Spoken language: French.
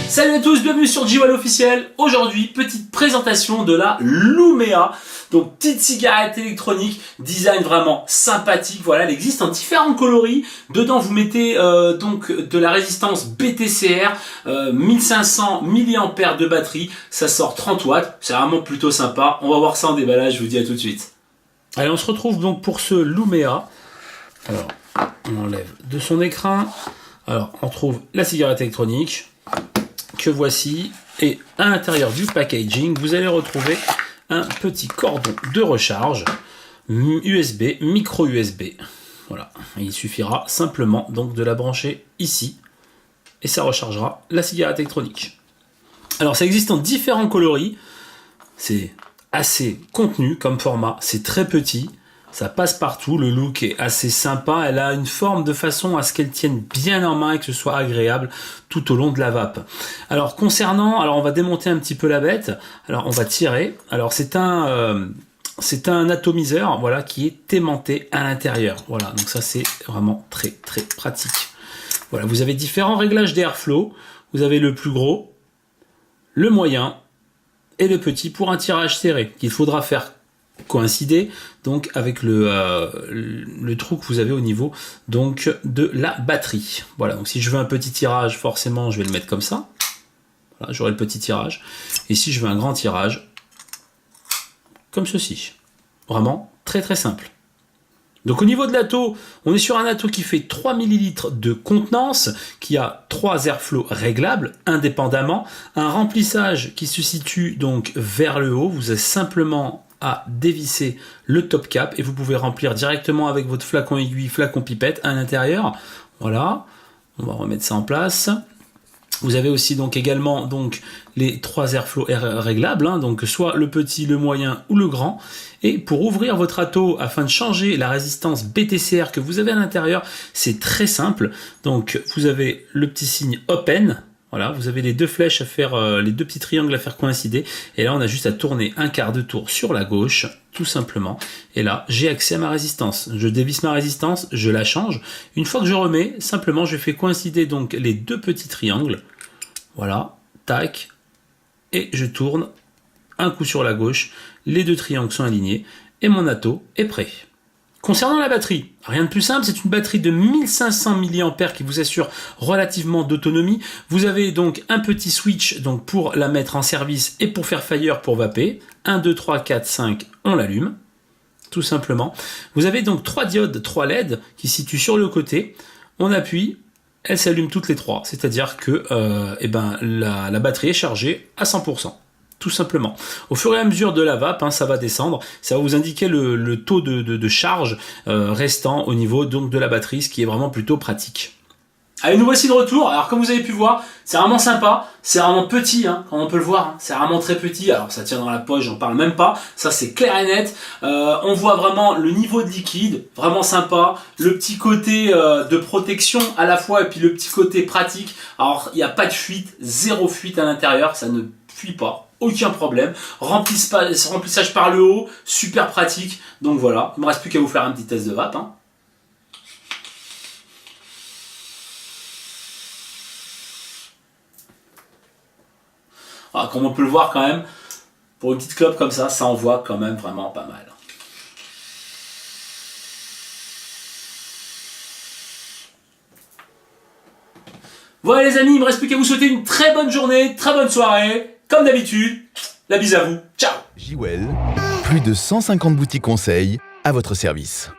Salut à tous, bienvenue sur Jwel officiel. Aujourd'hui, petite présentation de la Lumea. Donc petite cigarette électronique, design vraiment sympathique. Voilà, elle existe en différents coloris. Dedans, vous mettez donc de la résistance BTCR, 1500 mAh de batterie. Ça sort 30 watts. C'est vraiment plutôt sympa. On va voir ça en déballage. Je vous dis à tout de suite. Allez, on se retrouve donc pour ce Lumea. Alors, on enlève de son écrin. Alors, on trouve la cigarette électronique que voici, et à l'intérieur du packaging, vous allez retrouver un petit cordon de recharge USB, micro USB. Voilà, et il suffira simplement donc de la brancher ici, et ça rechargera la cigarette électronique. Alors, ça existe en différents coloris. C'est assez contenu comme format, c'est très petit. Ça passe partout, le look est assez sympa, elle a une forme de façon à ce qu'elle tienne bien en main et que ce soit agréable tout au long de la vape. Alors concernant, on va démonter un petit peu la bête, alors on va tirer, alors c'est un atomiseur, voilà, qui est aimanté à l'intérieur, voilà, donc ça c'est vraiment très très pratique. Voilà, vous avez différents réglages d'airflow, vous avez le plus gros, le moyen et le petit pour un tirage serré qu'il faudra faire coïncider donc avec le trou que vous avez au niveau donc de la batterie. Voilà, donc si je veux un petit tirage, forcément je vais le mettre comme ça. Voilà, j'aurai le petit tirage. Et si je veux un grand tirage, comme ceci. Vraiment très très simple. Donc au niveau de l'atto, on est sur un atto qui fait 3 ml de contenance, qui a 3 airflow réglables indépendamment, un remplissage qui se situe donc vers le haut. Vous avez simplement à dévisser le top cap et vous pouvez remplir directement avec votre flacon aiguille, flacon pipette à l'intérieur. Voilà, on va remettre ça en place. Vous avez aussi donc également donc les 3 airflow réglables, hein, donc soit le petit, le moyen ou le grand. Et pour ouvrir votre atto afin de changer la résistance BTCR que vous avez à l'intérieur, c'est très simple. Donc vous avez le petit signe open. Voilà, vous avez les deux flèches à faire, les deux petits triangles à faire coïncider. Et là, on a juste à tourner un quart de tour sur la gauche, tout simplement. Et là, j'ai accès à ma résistance. Je dévisse ma résistance, je la change. Une fois que je remets, simplement, je fais coïncider donc les deux petits triangles. Voilà, tac. Et je tourne un coup sur la gauche. Les deux triangles sont alignés. Et mon atto est prêt. Concernant la batterie, rien de plus simple, c'est une batterie de 1500 mAh qui vous assure relativement d'autonomie. Vous avez donc un petit switch donc pour la mettre en service et pour faire fire pour vaper. 1, 2, 3, 4, 5, on l'allume, tout simplement. Vous avez donc 3 diodes, 3 LED qui se situent sur le côté. On appuie, elles s'allument toutes les 3, c'est-à-dire que la batterie est chargée à 100%. Tout simplement. Au fur et à mesure de la vape, hein, ça va descendre. Ça va vous indiquer le taux de charge restant au niveau donc de la batterie, ce qui est vraiment plutôt pratique. Allez, nous voici de retour. Alors comme vous avez pu voir, c'est vraiment sympa. C'est vraiment petit, hein, comme on peut le voir. Hein. C'est vraiment très petit. Alors ça tient dans la poche, j'en parle même pas. Ça c'est clair et net. On voit vraiment le niveau de liquide, vraiment sympa. Le petit côté de protection à la fois et puis le petit côté pratique. Alors il n'y a pas de fuite, zéro fuite à l'intérieur, ça ne fuit pas. Aucun problème, remplissage par le haut, super pratique, donc voilà, il ne me reste plus qu'à vous faire un petit test de vape. Hein. Alors, comme on peut le voir quand même, pour une petite clope comme ça envoie quand même vraiment pas mal. Voilà les amis, il ne me reste plus qu'à vous souhaiter une très bonne journée, très bonne soirée. Comme d'habitude, la bise à vous. Ciao. Jwel, plus de 150 boutiques conseils à votre service.